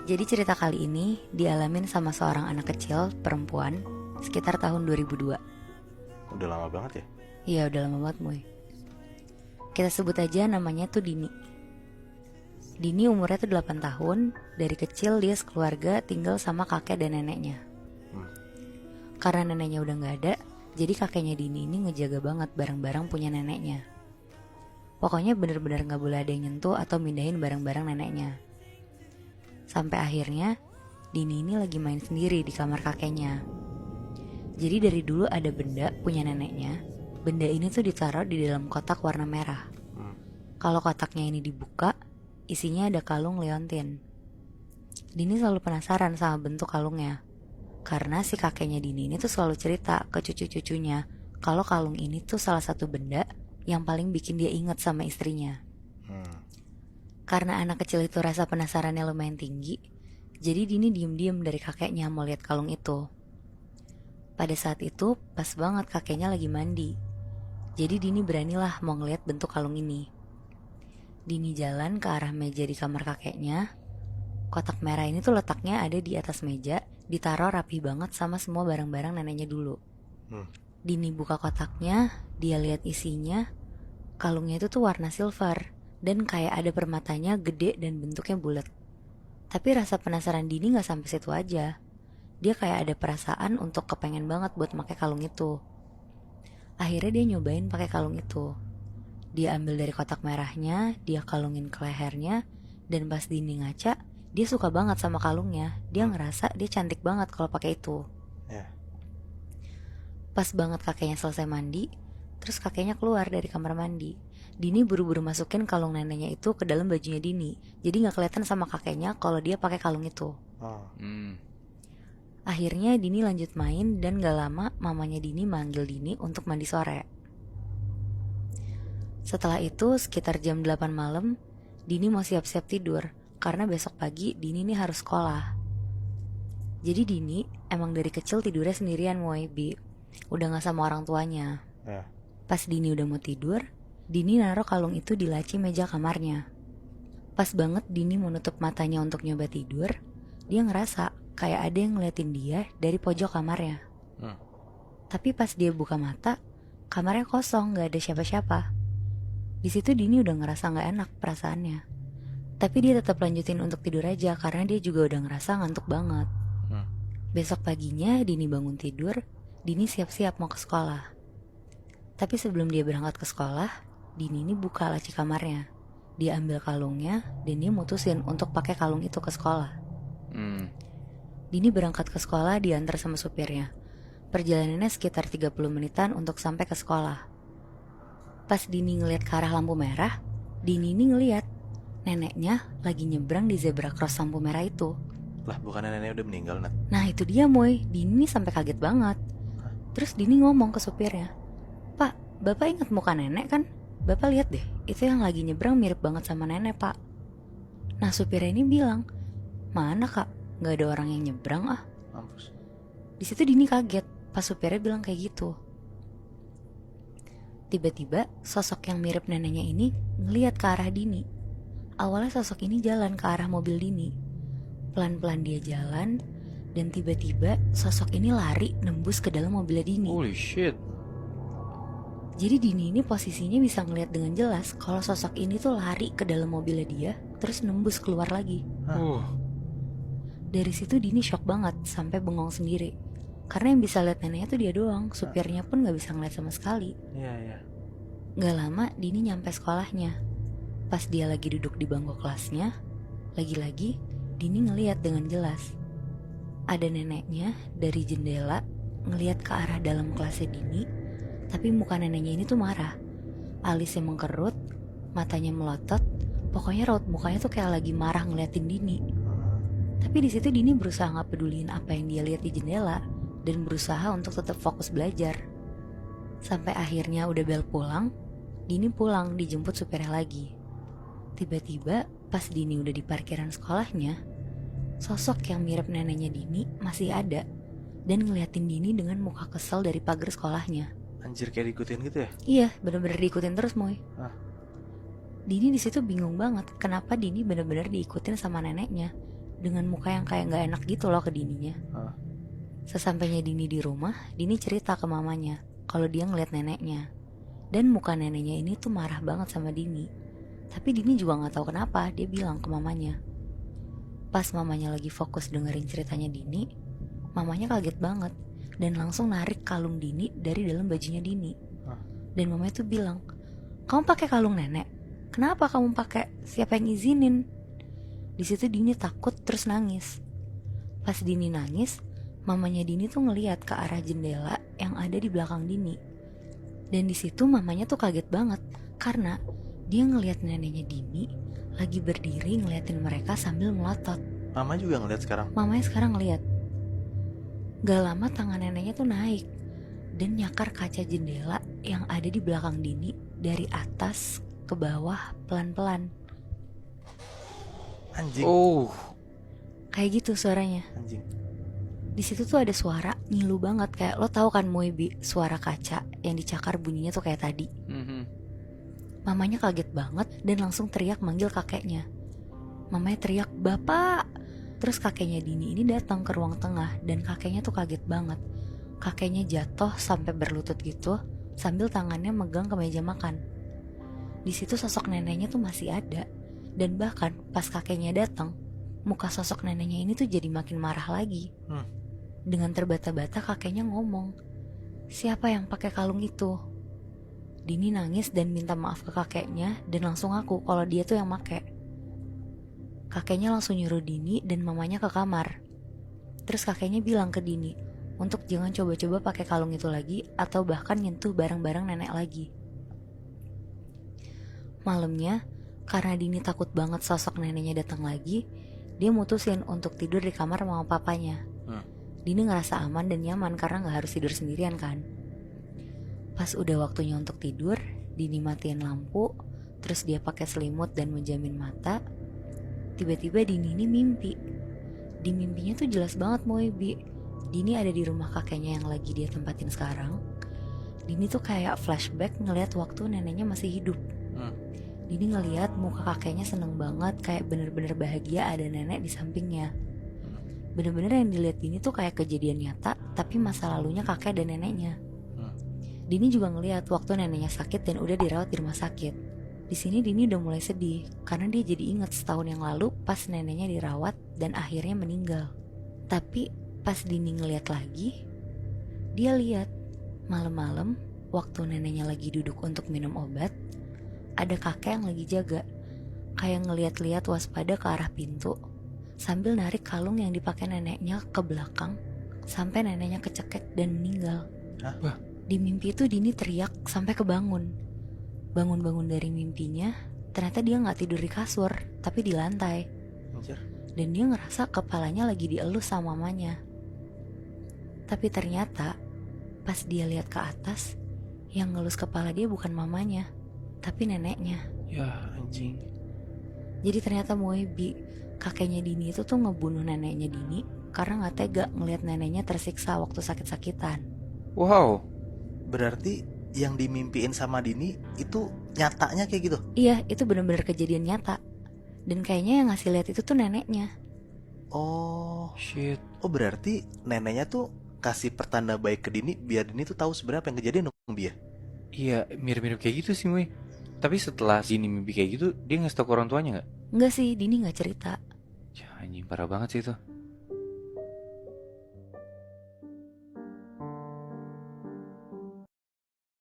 Jadi cerita kali ini dialamin sama seorang anak kecil perempuan sekitar tahun 2002. Udah lama banget ya? Iya udah lama banget Moy. Kita sebut aja namanya tuh Dini. Dini umurnya tuh 8 tahun. Dari kecil dia sekeluarga tinggal sama kakek dan neneknya. Karena neneknya udah gak ada, jadi kakeknya Dini ini ngejaga banget barang-barang punya neneknya. Pokoknya bener-bener gak boleh ada yang nyentuh atau mindahin barang-barang neneknya. Sampai akhirnya Dini ini lagi main sendiri di kamar kakeknya. Jadi dari dulu ada benda punya neneknya. Benda ini tuh ditaruh di dalam kotak warna merah. Kalau kotaknya ini dibuka, isinya ada kalung leontin. Dini selalu penasaran sama bentuk kalungnya, karena si kakeknya Dini ini tuh selalu cerita ke cucu-cucunya kalau kalung ini tuh salah satu benda yang paling bikin dia inget sama istrinya. Karena anak kecil itu rasa penasarannya lumayan tinggi, jadi Dini diem-diem dari kakeknya mau lihat kalung itu. Pada saat itu pas banget kakeknya lagi mandi, jadi Dini beranilah mau ngeliat bentuk kalung ini. Dini jalan ke arah meja di kamar kakeknya. Kotak merah ini tuh letaknya ada di atas meja, ditaruh rapi banget sama semua barang-barang neneknya dulu. Dini buka kotaknya, dia lihat isinya. Kalungnya itu tuh warna silver dan kayak ada permatanya gede dan bentuknya bulat. Tapi rasa penasaran Dini gak sampai situ aja. Dia kayak ada perasaan untuk kepengen banget buat pakai kalung itu. Akhirnya dia nyobain pakai kalung itu. Dia ambil dari kotak merahnya, dia kalungin ke lehernya, dan pas Dini ngaca, dia suka banget sama kalungnya. Dia ngerasa dia cantik banget kalau pakai itu. Pas banget kakeknya selesai mandi, terus kakeknya keluar dari kamar mandi. Dini buru-buru masukin kalung neneknya itu ke dalam bajunya Dini. Jadi gak kelihatan sama kakeknya kalau dia pakai kalung itu. Akhirnya Dini lanjut main dan gak lama mamanya Dini manggil Dini untuk mandi sore. Setelah itu sekitar jam 8 malam, Dini mau siap-siap tidur karena besok pagi Dini ini harus sekolah. Jadi Dini emang dari kecil tidurnya sendirian Bi. Udah gak sama orang tuanya. Pas Dini udah mau tidur, Dini naruh kalung itu di laci meja kamarnya. Pas banget Dini mau nutup matanya untuk nyoba tidur, dia ngerasa kayak ada yang ngeliatin dia dari pojok kamarnya. Tapi pas dia buka mata, kamarnya kosong, gak ada siapa-siapa. Di situ Dini udah ngerasa gak enak perasaannya. Tapi dia tetap lanjutin untuk tidur aja karena dia juga udah ngerasa ngantuk banget. Besok paginya Dini bangun tidur, Dini siap-siap mau ke sekolah. Tapi sebelum dia berangkat ke sekolah, Dini ini buka laci kamarnya. Dia ambil kalungnya dan dia mutusin untuk pakai kalung itu ke sekolah. Dini berangkat ke sekolah diantar sama supirnya. Perjalanannya sekitar 30 menitan untuk sampai ke sekolah. Pas Dini ngeliat ke arah lampu merah, Dini ini ngeliat neneknya lagi nyebrang di zebra cross lampu merah itu. Lah bukannya nenek udah meninggal, Nat? Nah itu dia Moy, Dini sampai kaget banget. Terus Dini ngomong ke supirnya, "Pak, Bapak ingat muka nenek kan? Bapak lihat deh, itu yang lagi nyebrang mirip banget sama nenek, Pak." Nah supirnya ini bilang, "Mana Kak? Gak ada orang yang nyebrang ah." Mampus. Di situ Dini kaget pas supirnya bilang kayak gitu. Tiba-tiba sosok yang mirip neneknya ini ngeliat ke arah Dini. Awalnya sosok ini jalan ke arah mobil Dini. Pelan-pelan dia jalan dan tiba-tiba sosok ini lari nembus ke dalam mobilnya Dini. Holy shit. Jadi Dini ini posisinya bisa ngeliat dengan jelas kalau sosok ini tuh lari ke dalam mobilnya dia, terus nembus keluar lagi. Dari situ Dini shock banget sampai bengong sendiri. Karena yang bisa lihat neneknya tuh dia doang, supirnya pun gak bisa ngeliat sama sekali. Iya. Gak lama Dini nyampe sekolahnya. Pas dia lagi duduk di bangku kelasnya, lagi-lagi Dini ngeliat dengan jelas. Ada neneknya dari jendela ngeliat ke arah dalam kelasnya Dini. Tapi muka neneknya ini tuh marah. Alisnya mengkerut, matanya melotot. Pokoknya raut mukanya tuh kayak lagi marah ngeliatin Dini. Tapi di situ Dini berusaha gak peduliin apa yang dia lihat di jendela dan berusaha untuk tetap fokus belajar. Sampai akhirnya udah bel pulang, Dini pulang dijemput supirnya lagi. Tiba-tiba pas Dini udah di parkiran sekolahnya, sosok yang mirip neneknya Dini masih ada dan ngeliatin Dini dengan muka kesel dari pagar sekolahnya. Anjir, kayak diikutin gitu ya? Iya, bener-bener diikutin terus Moy. Ah. Dini di situ bingung banget kenapa Dini bener-bener diikutin sama neneknya. dengan muka yang kayak gak enak gitu loh ke Dininya. Hah? Sesampainya Dini di rumah, Dini cerita ke mamanya kalau dia ngeliat neneknya. Dan muka neneknya ini tuh marah banget sama Dini. Tapi Dini juga gak tahu kenapa, dia bilang ke mamanya. Pas mamanya lagi fokus dengerin ceritanya Dini, mamanya kaget banget dan langsung narik kalung Dini dari dalam bajunya Dini. Dan mamanya tuh bilang, "Kamu pakai kalung nenek? Kenapa kamu pakai? Siapa yang izinin?" Di situ Dini takut terus nangis. Pas Dini nangis, mamanya Dini tuh ngeliat ke arah jendela yang ada di belakang Dini. Dan di situ mamanya tuh kaget banget karena dia ngeliat neneknya Dini lagi berdiri ngeliatin mereka sambil melotot. Mama juga ngeliat sekarang. Mamanya sekarang ngeliat. Gak lama tangan neneknya tuh naik dan nyakar kaca jendela yang ada di belakang Dini dari atas ke bawah pelan-pelan. Anjing. Kayak gitu suaranya. Anjing. Di situ tuh ada suara ngilu banget, kayak lo tahu kan Moebi, suara kaca yang dicakar bunyinya tuh kayak tadi. Mamanya kaget banget dan langsung teriak manggil kakeknya. Mamanya teriak, "Bapak!" Terus kakeknya Dini ini datang ke ruang tengah dan kakeknya tuh kaget banget. Kakeknya jatuh sampai berlutut gitu sambil tangannya megang ke meja makan. Di situ sosok neneknya tuh masih ada. Dan bahkan pas kakeknya datang, muka sosok neneknya ini tuh jadi makin marah lagi. Dengan terbata-bata kakeknya ngomong, "Siapa yang pakai kalung itu?" Dini nangis dan minta maaf ke kakeknya dan langsung ngaku kalau dia tuh yang pakai. Kakeknya langsung nyuruh Dini dan mamanya ke kamar. Terus kakeknya bilang ke Dini untuk jangan coba-coba pakai kalung itu lagi atau bahkan nyentuh barang-barang nenek lagi. Malamnya, karena Dini takut banget sosok neneknya datang lagi, dia mutusin untuk tidur di kamar mama papanya. Dini ngerasa aman dan nyaman karena gak harus tidur sendirian kan. Pas udah waktunya untuk tidur, Dini matiin lampu, terus dia pakai selimut dan menjamin mata. Tiba-tiba Dini ini mimpi. Di mimpinya tuh jelas banget Moebi. Dini ada di rumah kakeknya yang lagi dia tempatin sekarang. Dini tuh kayak flashback ngeliat waktu neneknya masih hidup. Dini ngeliat muka kakeknya seneng banget, kayak bener-bener bahagia ada nenek di sampingnya. Bener-bener yang dilihat Dini tuh kayak kejadian nyata, tapi masa lalunya kakek dan neneknya. Dini juga ngeliat waktu neneknya sakit dan udah dirawat di rumah sakit. Di sini Dini udah mulai sedih karena dia jadi ingat setahun yang lalu pas neneknya dirawat dan akhirnya meninggal. Tapi pas Dini ngeliat lagi, dia lihat malam-malam waktu neneknya lagi duduk untuk minum obat, ada kakek yang lagi jaga, kayak ngeliat-liat waspada ke arah pintu, sambil narik kalung yang dipakai neneknya ke belakang, sampai neneknya kecekek dan meninggal. Hah? Di mimpi itu Dini teriak sampai kebangun. Bangun-bangun dari mimpinya, ternyata dia gak tidur di kasur, tapi di lantai. Anjir. Dan dia ngerasa kepalanya lagi dielus sama mamanya. Tapi ternyata, pas dia lihat ke atas, yang ngelus kepala dia bukan mamanya, tapi neneknya. Ya anjing. Jadi ternyata Moebi, kakeknya Dini itu tuh ngebunuh neneknya Dini karena gak tega ngelihat neneknya tersiksa waktu sakit-sakitan. Wow. Berarti yang dimimpiin sama Dini itu nyatanya kayak gitu? Iya, itu benar-benar kejadian nyata. Dan kayaknya yang ngasih lihat itu tuh neneknya. Oh Shit. Oh berarti neneknya tuh kasih pertanda baik ke Dini biar Dini tuh tahu sebenarnya apa yang kejadian dong dia. Iya, mirip-mirip kayak gitu sih, Moy. Tapi setelah Dini mimpi kayak gitu, dia ngasih tau ke orang tuanya gak? Enggak sih, Dini gak cerita. Ya anjing, parah banget sih itu.